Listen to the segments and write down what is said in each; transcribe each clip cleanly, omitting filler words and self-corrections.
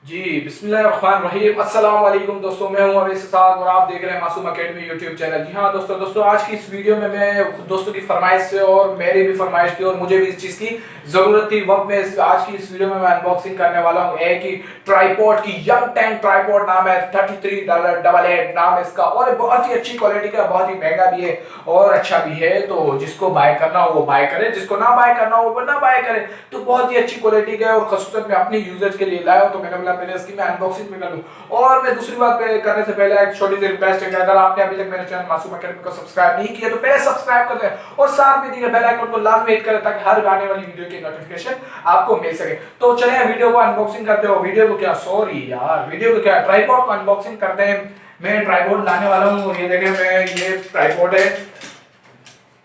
जी बिस्मिल्लाहिर्रहमानिर्रहीम। अस्सलाम वालेकुम दोस्तों, मैं हूं अवैस और आप देख रहे हैं मासूम अकेडमी यूट्यूब चैनल। जी हाँ दोस्तों, आज की इस वीडियो में मैं दोस्तों की फरमाइश से और मेरी भी फरमाइश थी और मुझे भी इस चीज़ की ज़रूरत थी। वक्त में आज की इस वीडियो में मैं अनबॉक्सिंग करने वाला हूँ एक ही ट्राईपॉड की। यंगटेंग ट्राईपॉड नाम है, $33 नाम है इसका और बहुत ही अच्छी क्वालिटी का, बहुत ही महंगा भी है और अच्छा भी है। तो जिसको बाय करना हो वो बाय करे, जिसको ना बाय करना हो वो ना बाय करे। तो बहुत ही अच्छी क्वालिटी का है और खासतौर मैं अपनी यूजर्स के लिए लाया हूँ, तो मैंने बोला पहले इसकी मैं अनबॉक्सिंग भी कर लूं। और मैं दूसरी बात करने से पहले एक छोटी सी रिक्वेस्ट है कि अगर आपने अभी तक मेरे चैनल मासूम अकेडमी को सब्सक्राइब नहीं किया तो पहले सब्सक्राइब कर दें और साथ में दिए बेल आइकन को लाजमी हिट करें ताकि हर आने वाली वीडियो की नोटिफिकेशन आपको मिल सके। तो चलिए वीडियो को अनबॉक्सिंग करते हो। वीडियो को क्या, सॉरी यार, वीडियो को क्या, ट्राइपॉड को अनबॉक्सिंग करते हैं। मैं ट्राइपॉड लाने वाला हूँ, ये देखें, मैं ये ट्राइपॉड है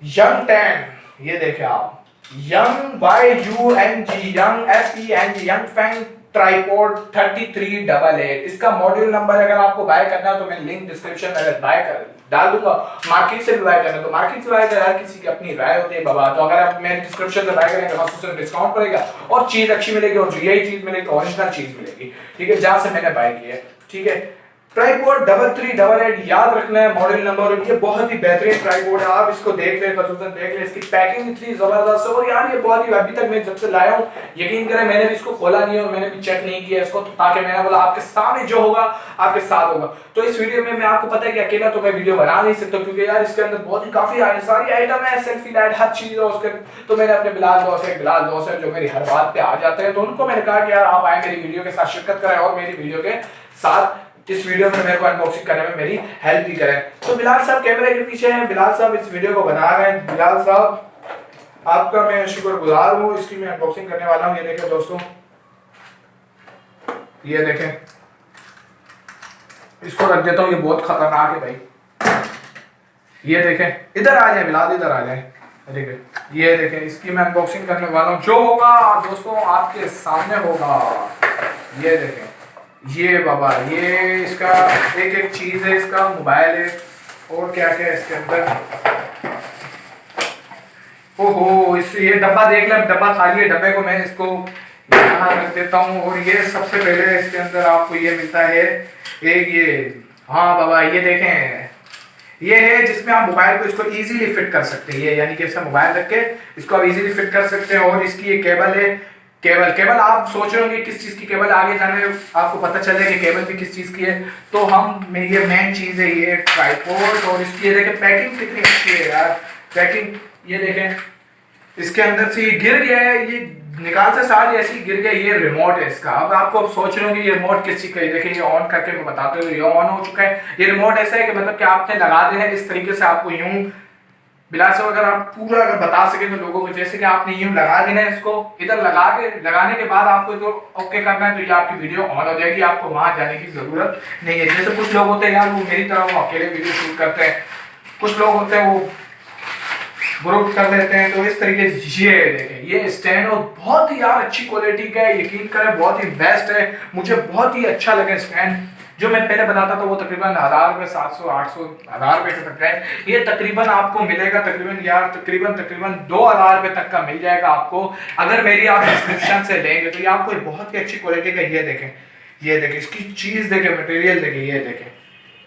यंगटेंग, ये देखें आप, Yunfeng ट्राइपॉड 3388। इसका मॉड्यूल नंबर अगर आपको बाय करना है तो मैं लिंक डिस्क्रिप्शन में बाय कर डाल दूंगा। मार्केट से भी बाय करना तो मार्केट से बाय कर, हर किसी की अपनी राय होती है बाबा। तो अगर आप मेरे डिस्क्रिप्शन से बाय करेंगे तो डिस्काउंट पड़ेगा और चीज अच्छी मिलेगी और जो यही चीज मिलेगी ओरिजिनल चीज मिलेगी। ठीक है, जहां से मैंने बाय किया है। ठीक है, ट्राइपॉड 3388 याद रखना है मॉडल नंबर। ये बहुत ही बेहतरीन ट्राइपॉड है, आप इसको देख ले, खसूसन देख ले। इसकी पैकिंग इतनी जबरदस्त है और यार ये बहुत ही, अभी तक मैं जब से लाया हूँ, यकीन करें मैंने भी इसको खोला नहीं और मैंने भी चेक नहीं किया इसको, ताकि मैंने बोला आपके सामने जो होगा आपके साथ होगा। तो इस वीडियो में मैं आपको पता है कि अकेला तो मैं वीडियो बना नहीं सकता क्योंकि यार इसके अंदर बहुत ही काफी सारी आइटम है, सेल्फी लाइट, हर चीज है उसके। तो मैंने अपने बिलाल दोस्त है जो मेरी हर बात पे आ जाते हैं, तो उनको मैंने कहा कि यार आप आए मेरी वीडियो के साथ शिरकत करें और मेरी वीडियो के साथ इस वीडियो में मेरे को अनबॉक्सिंग करने में मेरी हेल्प भी करें। तो बिलाल साहब कैमरे के पीछे हैं, बिलाल साहब इस वीडियो को बना रहे हैं। बिलाल साहब आपका मैं शुक्रगुजार हूँ, इसकी मैं अनबॉक्सिंग करने वाला हूँ। ये देखें दोस्तों, ये देखें, इसको रख देता हूँ, ये बहुत खतरनाक है भाई। ये देखें, इधर आ जाए बिलाल, इधर आ जाए। ये देखें, इसकी मैं अनबॉक्सिंग करने वाला हूँ। जो होगा दोस्तों आपके सामने होगा। ये देखें, ये बाबा, ये इसका एक एक चीज है, इसका मोबाइल है और क्या क्या है इसके अंदर। ओहो, इस ये डब्बा देख ले, डब्बा खाली है, डब्बे को मैं इसको यहाँ रख देता हूँ। और ये सबसे पहले इसके अंदर आपको ये मिलता है एक ये, हाँ बाबा ये देखें, ये है जिसमें आप मोबाइल को इसको इजीली फिट कर सकते हैं। ये यानी कि इसका मोबाइल रख के इसको आप इजीली फिट कर सकते हैं। और इसकी ये केबल है, केबल आप सोच रहे होंगे किस चीज की केबल, आगे जाने आपको पता चले कि केबल भी किस चीज की है। तो हम ये मेन चीज है ये ट्राइपॉड। और इसकी ये देखें पैकिंग कितनी अच्छी है यार, पैकिंग ये देखें, इसके अंदर से ये गिर गया है, ये निकाल से साथ ऐसे गिर गया। ये रिमोट है इसका। अब आपको सोच रहे होंगे ये रिमोट किस चीज का है, देखिए ये ऑन करके मैं बताते हूँ, ये ऑन हो चुका है। ये रिमोट ऐसा है कि मतलब कि आपने लगा देना है इस तरीके से, आपको यूं बिलाल साहब अगर आप पूरा अगर बता सके तो लोगों को, जैसे कि आपने यूं लगा देना है इसको, इधर लगाने के बाद आपको तो ओके करना है, तो ये आपकी वीडियो ऑन हो जाएगी, आपको वहां जाने की जरूरत नहीं है। जैसे कुछ लोग होते हैं यार, वो मेरी तरह वो अकेले वीडियो शूट करते हैं, कुछ लोग होते हैं वो ग्रुप कर लेते हैं। तो इस तरीके से ये देखें, ये स्टैंड और बहुत ही यार अच्छी क्वालिटी का है, यकीन करें बहुत ही बेस्ट है, मुझे बहुत ही अच्छा लगा स्टैंड। जो मैं पहले बताता था वो तकरीबन 1000 रुपये, 700 800 1000 रुपये का तक है। ये तकरीबन आपको मिलेगा तकरीबन 2000 रुपये तक का मिल जाएगा आपको, अगर मेरी आप डिस्क्रिप्शन से लेंगे। तो ये आपको बहुत ही अच्छी क्वालिटी का, ये देखें, ये देखें, इसकी चीज देखें, मटेरियल देखें, ये देखें,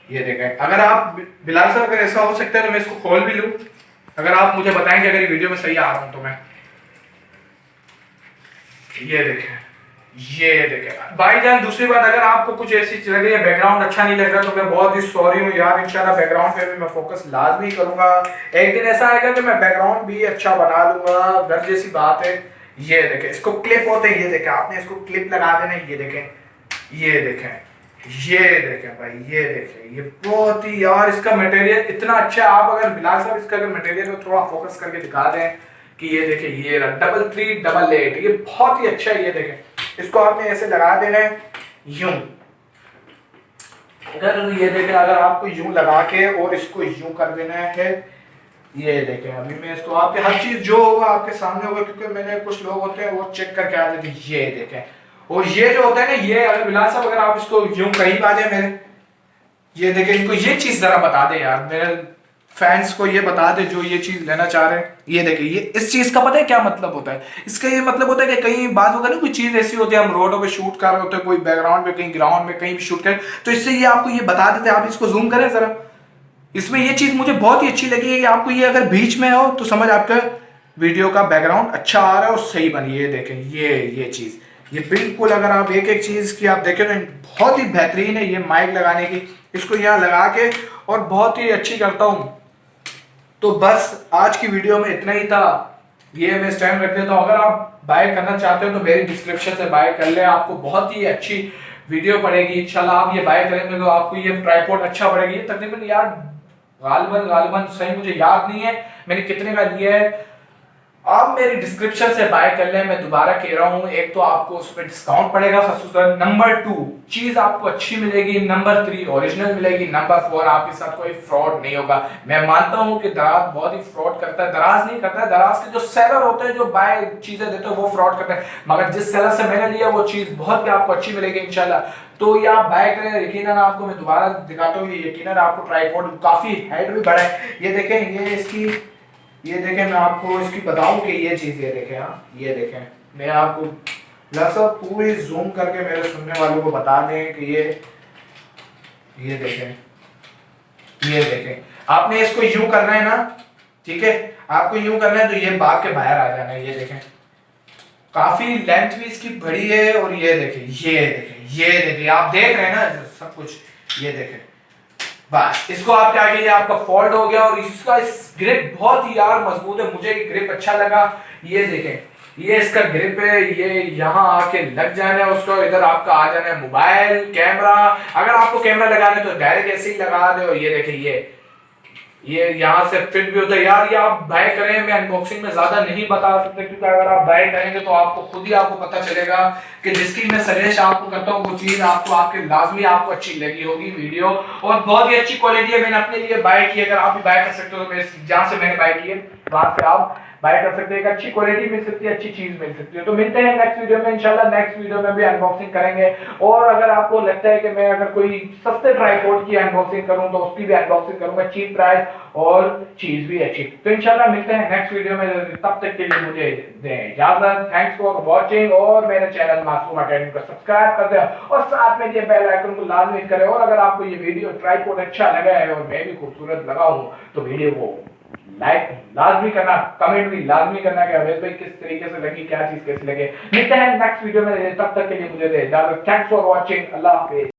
ये देखें। अगर आप बिलाल साहब अगर ऐसा हो सकता है तो मैं इसको खोल भी लूँ, अगर आप मुझे बताएंगे अगर ये वीडियो में सही आ रहा हूं तो मैं। ये देखें, ये देखें भाईजान। दूसरी बात, अगर आपको कुछ ऐसी चीज लगे, बैकग्राउंड अच्छा नहीं लग रहा तो मैं बहुत ही सॉरी हूँ यार। इंशाल्लाह बैकग्राउंड पे भी मैं फोकस लाजमी करूंगा। एक दिन ऐसा आएगा कि मैं बैकग्राउंड भी अच्छा बना लूंगा, घर जैसी बात है। ये देखें, इसको क्लिप होते हैं, ये देखें, आपने इसको क्लिप लगा देना है। ये देखें, ये देखें, ये देखें भाई, ये देखें, ये बहुत ही यार इसका मटेरियल इतना अच्छा है। आप अगर बिलाल साहब इसका अगर मटेरियल को थोड़ा फोकस करके दिखा दें कि ये देखें, ये 3388, ये बहुत ही अच्छा है। ये देखें, इसको आपने ऐसे लगा देना है यूं, अगर ये देखें, अगर आपको यूं लगा के और इसको यूं कर देना है। ये देखें, अभी मैं इसको, आपके हर चीज जो होगा आपके सामने होगा, क्योंकि मैंने कुछ लोग होते हैं वो चेक करके आ जाते हैं। ये देखें, और ये जो होता है ना, ये अगर बिलाल साहब अगर आप इसको यूं कहीं आ जाए मेरे, ये देखें, इनको ये चीज जरा बता दे यार, मेरे फैंस को ये बता दे जो ये चीज लेना चाह रहे हैं। ये देखिए, ये इस चीज का पता है क्या मतलब होता है? इसका ये मतलब होता है कि कई बात होगा ना, कोई चीज ऐसी होती है, हम रोडों पे शूट कर रहे होते हैं, कोई बैकग्राउंड में, कहीं ग्राउंड में, कहीं भी शूट करें, तो इससे ये आपको ये बता देते हैं। आप इसको जूम करें जरा, इसमें ये चीज मुझे बहुत ही अच्छी लगी है कि आपको ये अगर बीच में हो तो समझ आपका वीडियो का बैकग्राउंड अच्छा आ रहा है और सही बनी। ये देखें, ये चीज, ये बिल्कुल अगर आप एक एक चीज की आप देखें तो बहुत ही बेहतरीन है। ये माइक लगाने की, इसको यहाँ लगा के और बहुत ही अच्छी करता हूँ। तो बस आज की वीडियो में इतना ही था, ये मैं स्टैंड रख देता हूँ। अगर आप बाय करना चाहते हो तो मेरी डिस्क्रिप्शन से बाय कर ले, आपको बहुत ही अच्छी वीडियो पड़ेगी इंशाल्लाह। आप ये बाय करेंगे तो आपको ये ट्राइपॉड अच्छा पड़ेगी। ये तकरीबन यार गालिबन सही मुझे याद नहीं है मैंने कितने का लिया है, आप मेरी डिस्क्रिप्शन से बाय कर लें। मैं दोबारा कह रहा हूं, एक तो आपको उसमें डिस्काउंट पड़ेगा खसूसन, नंबर 2 चीज आपको अच्छी मिलेगी, नंबर 3 ओरिजिनल मिलेगी, नंबर 4 आपके साथ कोई फ्रॉड नहीं होगा। मैं मानता हूं कि दराज बहुत ही फ्रॉड करता है, दराज नहीं करता है, दराज के जो सेलर होते हैं जो बाय चीजें देते हैं वो फ्रॉड करते हैं, मगर जिस सेलर से मैंने लिया वो चीज बहुत ही आपको अच्छी मिलेगी इंशाल्लाह। तो ये आप बाय करें, यकीनन आपको मैं दोबारा दिखाता हूँ, यकीनन आपको ट्राइपॉड काफी हेड भी बड़ा है। ये देखें, ये इसकी, ये देखें, मैं आपको इसकी बताऊं कि ये चीज, ये देखें, हाँ ये देखें, मैं आपको लसा पूरी जूम करके मेरे सुनने वालों को बता दें कि ये देखें, ये देखें। आपने इसको यूं करना है ना, ठीक है, आपको यूं करना है तो ये बाग के बाहर आ जाना है। ये देखें, काफी लेंथ भी इसकी बड़ी है। और ये देखें, ये देखें, ये देखें, आप देख रहे हैं ना सब कुछ, ये देखें। बस इसको आप क्या कीजिए, आपका फॉल्ट हो गया। और इसका ग्रिप बहुत ही यार मजबूत है, मुझे ग्रिप अच्छा लगा। ये देखें, ये इसका ग्रिप है, ये यहाँ आके लग जाना है उसको, इधर आपका आ जाना है मोबाइल कैमरा। अगर आपको कैमरा लगाना है तो डायरेक्ट ऐसे ही लगा दो। ये देखिए, ये यहाँ से फिट भी होता है यार। ये आप बाय करें, मैं अनबॉक्सिंग में ज्यादा नहीं बता सकता क्योंकि अगर आप बाय करेंगे तो आपको खुद ही आपको पता चलेगा कि जिसकी मैं सजेस्ट आपको करता हूँ वो चीज आपको आपके लाजमी आपको अच्छी लगी होगी वीडियो। और बहुत ही अच्छी क्वालिटी है, मैंने अपने लिए बाय की। अगर आप भी बाय कर सकते हो तो जहाँ से मैंने बाय की है वहां से आप बाय कर सकते हैं। एक अच्छी क्वालिटी मिल सकती है, अच्छी चीज मिल सकती है। तो मिलते हैं नेक्स्ट वीडियो में इंशाल्लाह। नेक्स्ट वीडियो में भी अनबॉक्सिंग करेंगे। और अगर आपको लगता है कि मैं अगर कोई सस्ते ट्राइपॉड की अनबॉक्सिंग करूं तो उसकी भी अनबॉक्सिंग करूंगा, चीप प्राइस और चीज भी अच्छी। तो इंशाल्लाह मिलते हैं नेक्स्ट वीडियो में, तब तक के लिए मुझे दें इजाजत। Thanks for watching. और मेरे चैनल मासूम अकेडमी को सब्सक्राइब कर दें और साथ में ये बेल आइकन को लाजमी करें। और अगर आपको ये वीडियो ट्राइपॉड अच्छा लगा है और मैं भी खूबसूरत लगा हूं तो वीडियो को लाइक लाजमी करना, कमेंट भी लाजमी करना कि अवैस भाई किस तरीके से लगी, क्या चीज कैसी लगे। मिलते हैं नेक्स्ट वीडियो में, तब तक के लिए मुझे दे इजाजत। Thanks for watching, Allah Hafiz.